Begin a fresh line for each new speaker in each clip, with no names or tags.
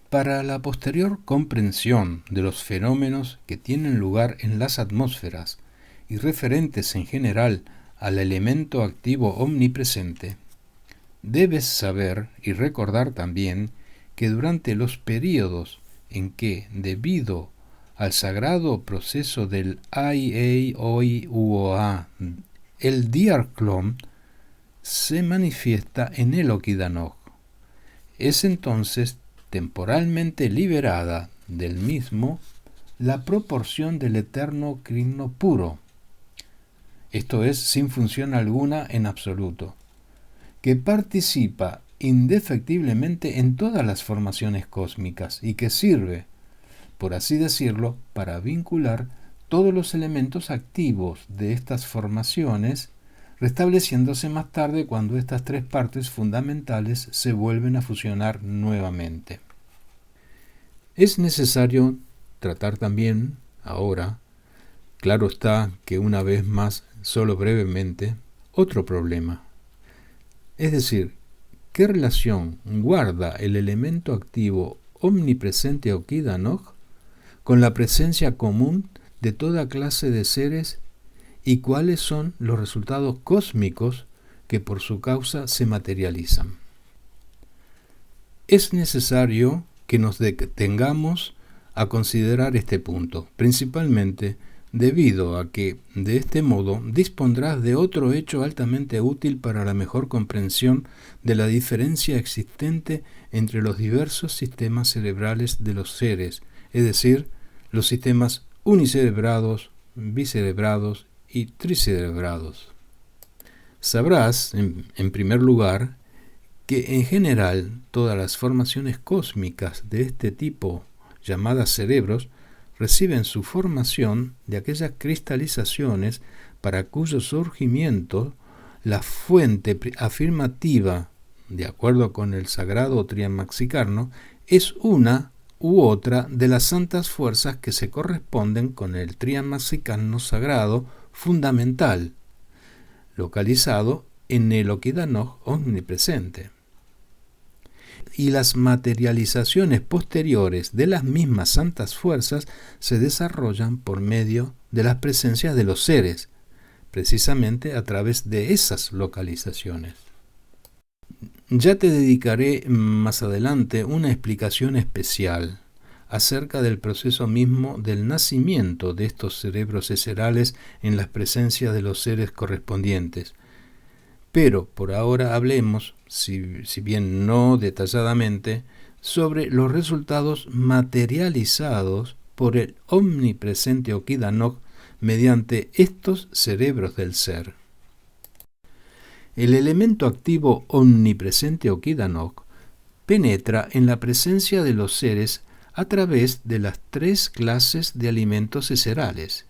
Para la posterior comprensión de los fenómenos que tienen lugar en las atmósferas y referentes en general al elemento activo omnipresente, debes saber y recordar también que durante los períodos en que, debido al sagrado proceso del IAOIUOA, el Diarklon se manifiesta en el Okidanok, es entonces temporalmente liberada del mismo la proporción del eterno krino puro, esto es, sin función alguna en absoluto, que participa indefectiblemente en todas las formaciones cósmicas y que sirve, por así decirlo, para vincular todos los elementos activos de estas formaciones, restableciéndose más tarde cuando estas tres partes fundamentales se vuelven a fusionar nuevamente. Es necesario tratar también, ahora, claro está que una vez más, solo brevemente, otro problema. Es decir, ¿qué relación guarda el elemento activo omnipresente Okidanok con la presencia común de toda clase de seres y cuáles son los resultados cósmicos que por su causa se materializan? Es necesario que nos detengamos a considerar este punto, principalmente debido a que, de este modo, dispondrás de otro hecho altamente útil para la mejor comprensión de la diferencia existente entre los diversos sistemas cerebrales de los seres, es decir, los sistemas unicerebrados, bicerebrados y tricerebrados. Sabrás, en primer lugar, que en general todas las formaciones cósmicas de este tipo, llamadas cerebros, reciben su formación de aquellas cristalizaciones para cuyo surgimiento la fuente afirmativa, de acuerdo con el sagrado Triamaxicarno, es una u otra de las santas fuerzas que se corresponden con el Triamaxicarno sagrado fundamental, localizado en el Okidanok omnipresente. Y las materializaciones posteriores de las mismas santas fuerzas se desarrollan por medio de las presencias de los seres, precisamente a través de esas localizaciones. Ya te dedicaré más adelante una explicación especial acerca del proceso mismo del nacimiento de estos cerebros eserales en las presencias de los seres correspondientes. Pero por ahora hablemos, si bien no detalladamente, sobre los resultados materializados por el omnipresente Okidanok mediante estos cerebros del ser. El elemento activo omnipresente Okidanok penetra en la presencia de los seres a través de las tres clases de alimentos eserales.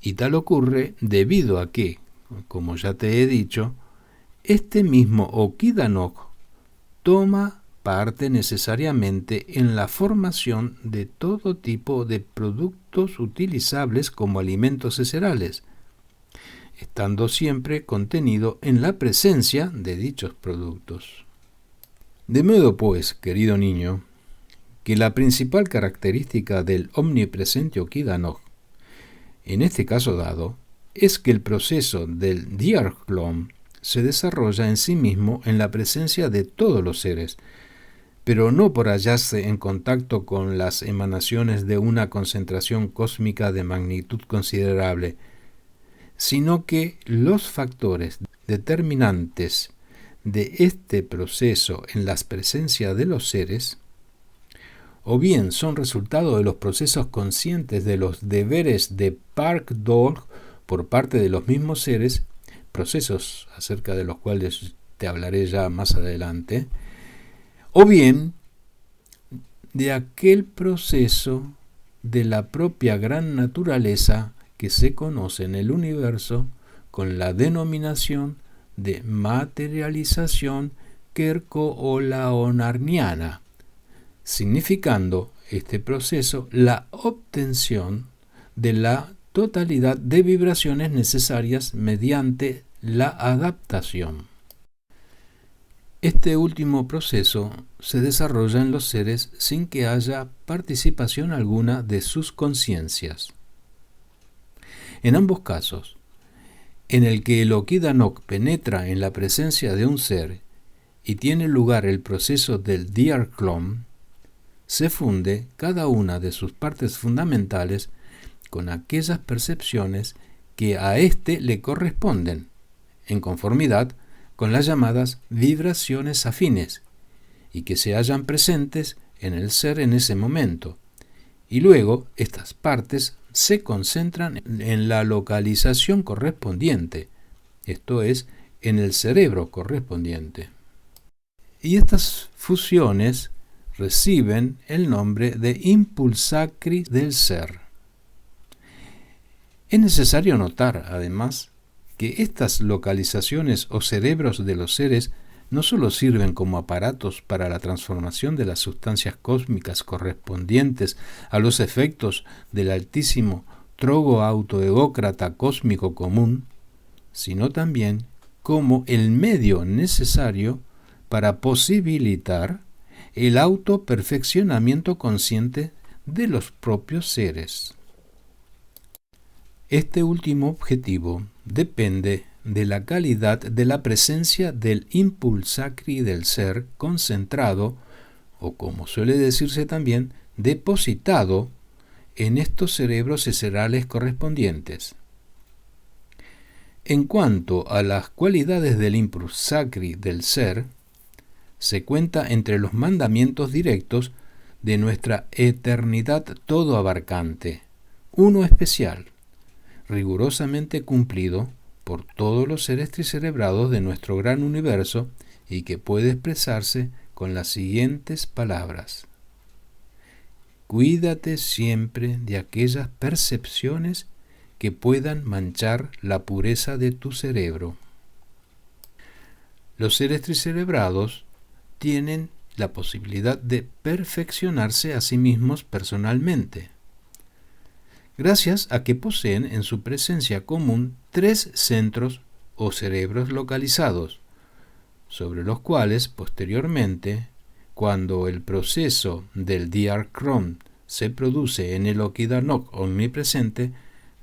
Y tal ocurre debido a que, como ya te he dicho, este mismo Okidanok toma parte necesariamente en la formación de todo tipo de productos utilizables como alimentos eserales, estando siempre contenido en la presencia de dichos productos. De modo pues, querido niño, que la principal característica del omnipresente Okidanok, en este caso dado, es que el proceso del Diarklon se desarrolla en sí mismo en la presencia de todos los seres, pero no por hallarse en contacto con las emanaciones de una concentración cósmica de magnitud considerable, sino que los factores determinantes de este proceso en las presencias de los seres, o bien son resultado de los procesos conscientes de los deberes de Park-Dog por parte de los mismos seres, procesos acerca de los cuales te hablaré ya más adelante, o bien de aquel proceso de la propia gran naturaleza que se conoce en el universo con la denominación de materialización kerko-olaonarniana, significando este proceso la obtención de la totalidad de vibraciones necesarias mediante la adaptación. Este último proceso se desarrolla en los seres sin que haya participación alguna de sus conciencias. En ambos casos, en el que el Okidanok penetra en la presencia de un ser y tiene lugar el proceso del Diarklon, se funde cada una de sus partes fundamentales con aquellas percepciones que a éste le corresponden, en conformidad con las llamadas vibraciones afines, y que se hallan presentes en el ser en ese momento, y luego estas partes se concentran en la localización correspondiente, esto es, en el cerebro correspondiente. Y estas fusiones reciben el nombre de impulsacri del ser. Es necesario notar, además, que estas localizaciones o cerebros de los seres no solo sirven como aparatos para la transformación de las sustancias cósmicas correspondientes a los efectos del altísimo trogo autoegócrata cósmico común, sino también como el medio necesario para posibilitar el autoperfeccionamiento consciente de los propios seres. Este último objetivo depende de la calidad de la presencia del impulsacri del ser concentrado, o como suele decirse también, depositado en estos cerebros esferales correspondientes. En cuanto a las cualidades del impulsacri del ser, se cuenta entre los mandamientos directos de nuestra eternidad todo abarcante, uno especial, rigurosamente cumplido por todos los seres tricerebrados de nuestro gran universo y que puede expresarse con las siguientes palabras: cuídate siempre de aquellas percepciones que puedan manchar la pureza de tu cerebro. Los seres tricerebrados tienen la posibilidad de perfeccionarse a sí mismos personalmente, gracias a que poseen en su presencia común 3 centros o cerebros localizados, sobre los cuales posteriormente, cuando el proceso del Diarklon se produce en el Okidanok omnipresente,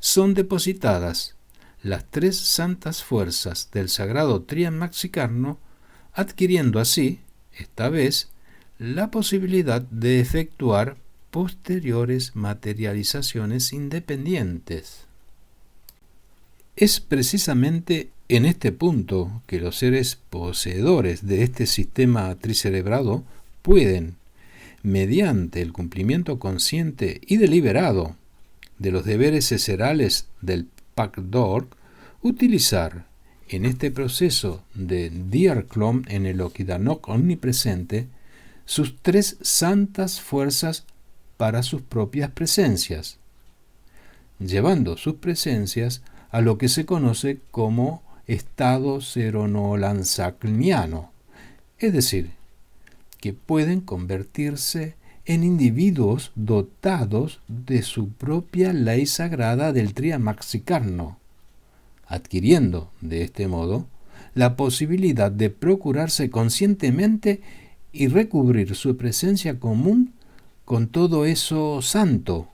son depositadas las 3 santas fuerzas del sagrado Trian Maxicarno, adquiriendo así, esta vez, la posibilidad de efectuar posteriores materializaciones independientes. Es precisamente en este punto que los seres poseedores de este sistema tricerebrado pueden, mediante el cumplimiento consciente y deliberado de los deberes esferales del Pakdor, utilizar en este proceso de Diarklon en el Okidanok omnipresente sus 3 santas fuerzas para sus propias presencias, llevando sus presencias a lo que se conoce como estado seronolanzacliniano, es decir, que pueden convertirse en individuos dotados de su propia ley sagrada del Trian Maxicarno, adquiriendo, de este modo, la posibilidad de procurarse conscientemente y recubrir su presencia común con todo eso santo,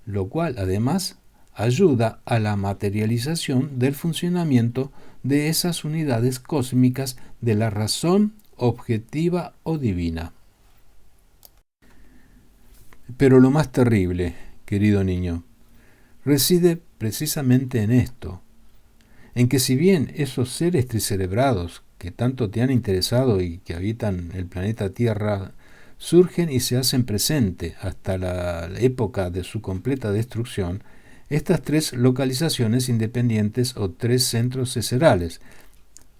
lo cual además ayuda a la materialización del funcionamiento de esas unidades cósmicas de la razón objetiva o divina. Pero lo más terrible, querido niño, reside precisamente en esto, en que si bien esos seres tricerebrados que tanto te han interesado y que habitan el planeta Tierra surgen y se hacen presente hasta la época de su completa destrucción, estas 3 localizaciones independientes o 3 centros esferales,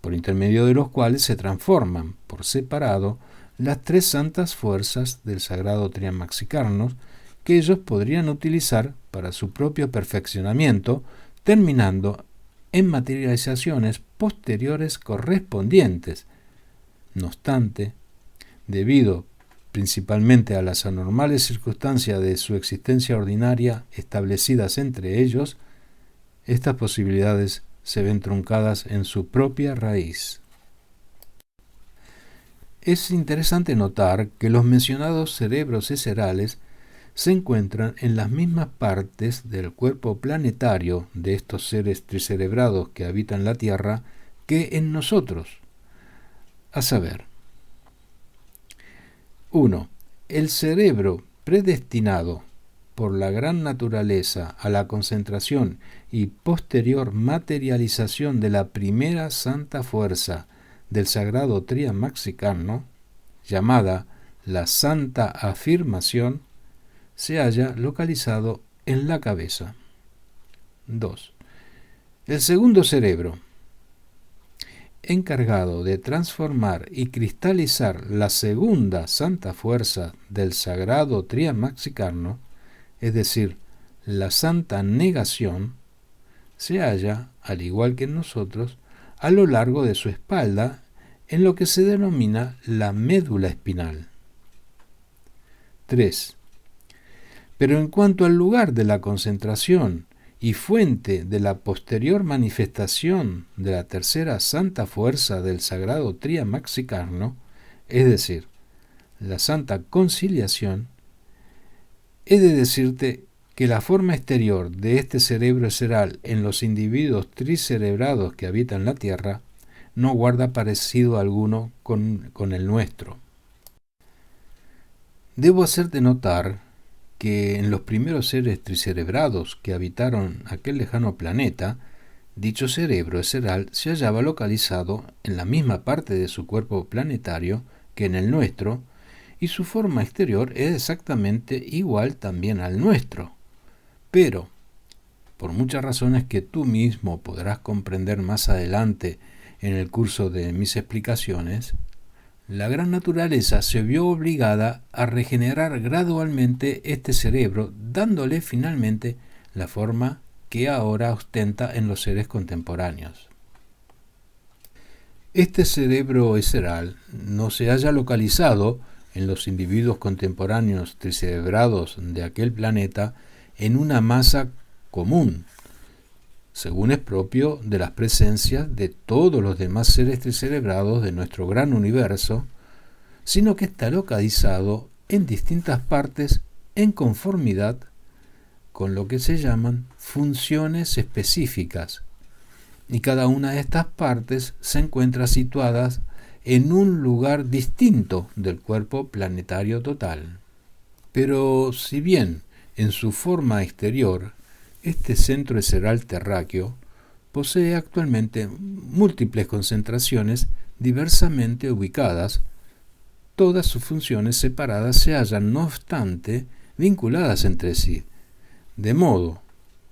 por intermedio de los cuales se transforman por separado las 3 santas fuerzas del sagrado Trian Maxicarnos, que ellos podrían utilizar para su propio perfeccionamiento, terminando en materializaciones posteriores correspondientes. No obstante, debido principalmente a las anormales circunstancias de su existencia ordinaria establecidas entre ellos, estas posibilidades se ven truncadas en su propia raíz. Es interesante notar que los mencionados cerebros esferales se encuentran en las mismas partes del cuerpo planetario de estos seres tricerebrados que habitan la Tierra que en nosotros. A saber, 1. El cerebro predestinado por la gran naturaleza a la concentración y posterior materialización de la primera santa fuerza del sagrado Tria Maxicarno, llamada la Santa Afirmación, se halla localizado en la cabeza. 2. El segundo cerebro, encargado de transformar y cristalizar la segunda santa fuerza del sagrado Tria Maxicarno, es decir, la santa negación, se halla, al igual que en nosotros, a lo largo de su espalda, en lo que se denomina la médula espinal. 3. Pero en cuanto al lugar de la concentración y fuente de la posterior manifestación de la tercera santa fuerza del sagrado Tria Maxicarno, es decir, la santa conciliación, he de decirte que la forma exterior de este cerebro esferal en los individuos tricerebrados que habitan la Tierra no guarda parecido alguno con el nuestro. Debo hacerte notar que en los primeros seres tricerebrados que habitaron aquel lejano planeta, dicho cerebro esferal se hallaba localizado en la misma parte de su cuerpo planetario que en el nuestro, y su forma exterior es exactamente igual también al nuestro. Pero, por muchas razones que tú mismo podrás comprender más adelante en el curso de mis explicaciones, la gran naturaleza se vio obligada a regenerar gradualmente este cerebro, dándole finalmente la forma que ahora ostenta en los seres contemporáneos. Este cerebro esferal no se halla localizado en los individuos contemporáneos tricerebrados de aquel planeta en una masa común, según es propio de las presencias de todos los demás seres tricerebrados de nuestro gran universo, sino que está localizado en distintas partes en conformidad con lo que se llaman funciones específicas, y cada una de estas partes se encuentra situada en un lugar distinto del cuerpo planetario total. Pero si bien en su forma exterior este centro esferal terráqueo posee actualmente múltiples concentraciones diversamente ubicadas, todas sus funciones separadas se hallan, no obstante, vinculadas entre sí, de modo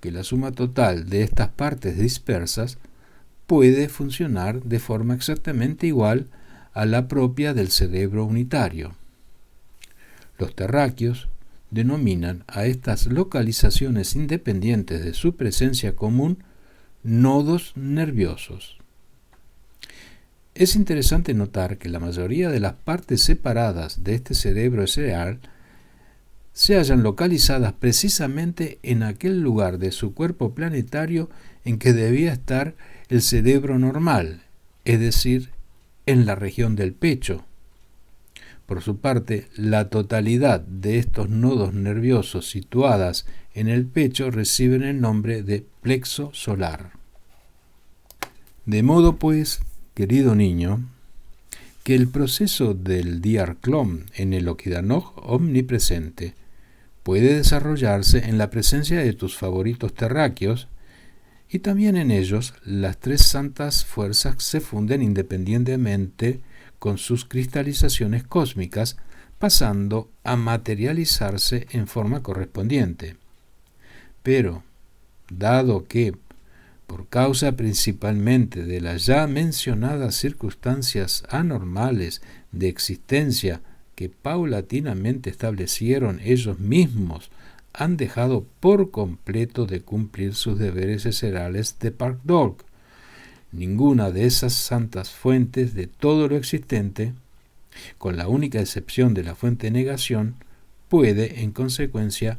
que la suma total de estas partes dispersas puede funcionar de forma exactamente igual a la propia del cerebro unitario. Los terráqueos denominan a estas localizaciones independientes de su presencia común nodos nerviosos. Es interesante notar que la mayoría de las partes separadas de este cerebro esferal se hallan localizadas precisamente en aquel lugar de su cuerpo planetario en que debía estar el cerebro normal, es decir, en la región del pecho. Por su parte, la totalidad de estos nodos nerviosos situadas en el pecho reciben el nombre de plexo solar. De modo pues, querido niño, que el proceso del Diarclón en el Oquidanoj omnipresente puede desarrollarse en la presencia de tus favoritos terráqueos, y también en ellos las tres santas fuerzas se funden independientemente con sus cristalizaciones cósmicas, pasando a materializarse en forma correspondiente. Pero, dado que, por causa principalmente de las ya mencionadas circunstancias anormales de existencia que paulatinamente establecieron ellos mismos, han dejado por completo de cumplir sus deberes esferales de Park Dog. Ninguna de esas santas fuentes de todo lo existente, con la única excepción de la fuente negación, puede, en consecuencia,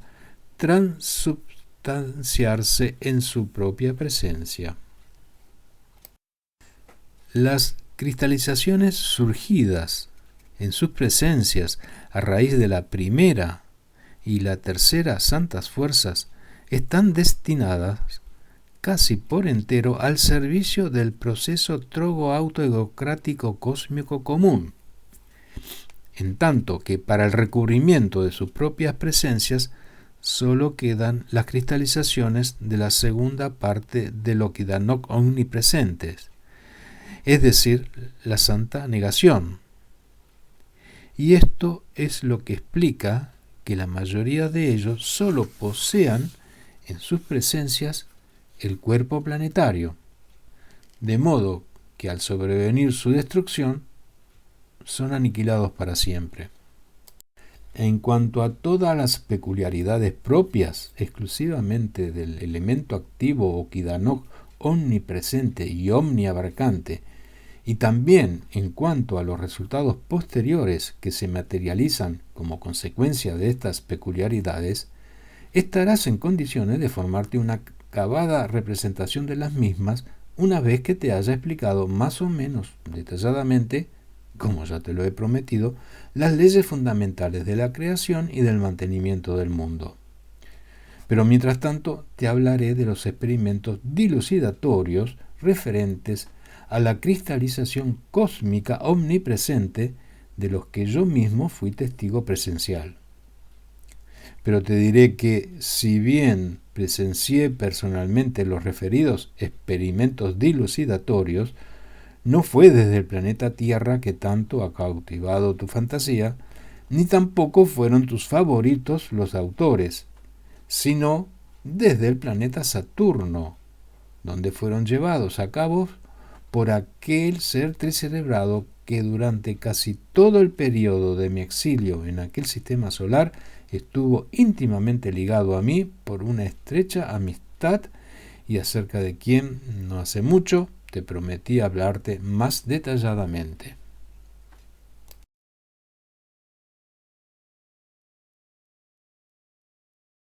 transubstanciarse en su propia presencia. Las cristalizaciones surgidas en sus presencias a raíz de la primera y la tercera santas fuerzas están destinadas casi por entero al servicio del proceso trogoautoegocrático cósmico común, en tanto que para el recubrimiento de sus propias presencias solo quedan las cristalizaciones de la segunda parte de lo que Danok omnipresentes, es decir, la santa negación. Y esto es lo que explica que la mayoría de ellos solo posean en sus presencias el cuerpo planetario, de modo que al sobrevenir su destrucción son aniquilados para siempre. En cuanto a todas las peculiaridades propias exclusivamente del elemento activo Okidanok omnipresente y omniabarcante, y también en cuanto a los resultados posteriores que se materializan como consecuencia de estas peculiaridades, estarás en condiciones de formarte una acabada representación de las mismas una vez que te haya explicado más o menos detalladamente, como ya te lo he prometido, las leyes fundamentales de la creación y del mantenimiento del mundo. Pero mientras tanto te hablaré de los experimentos dilucidatorios referentes a la cristalización cósmica omnipresente de los que yo mismo fui testigo presencial. Pero te diré que, si bien presencié personalmente los referidos experimentos dilucidatorios, no fue desde el planeta Tierra que tanto ha cautivado tu fantasía, ni tampoco fueron tus favoritos los autores, sino desde el planeta Saturno, donde fueron llevados a cabo por aquel ser tricerebrado que durante casi todo el periodo de mi exilio en aquel sistema solar estuvo íntimamente ligado a mí por una estrecha amistad y acerca de quien no hace mucho te prometí hablarte más detalladamente.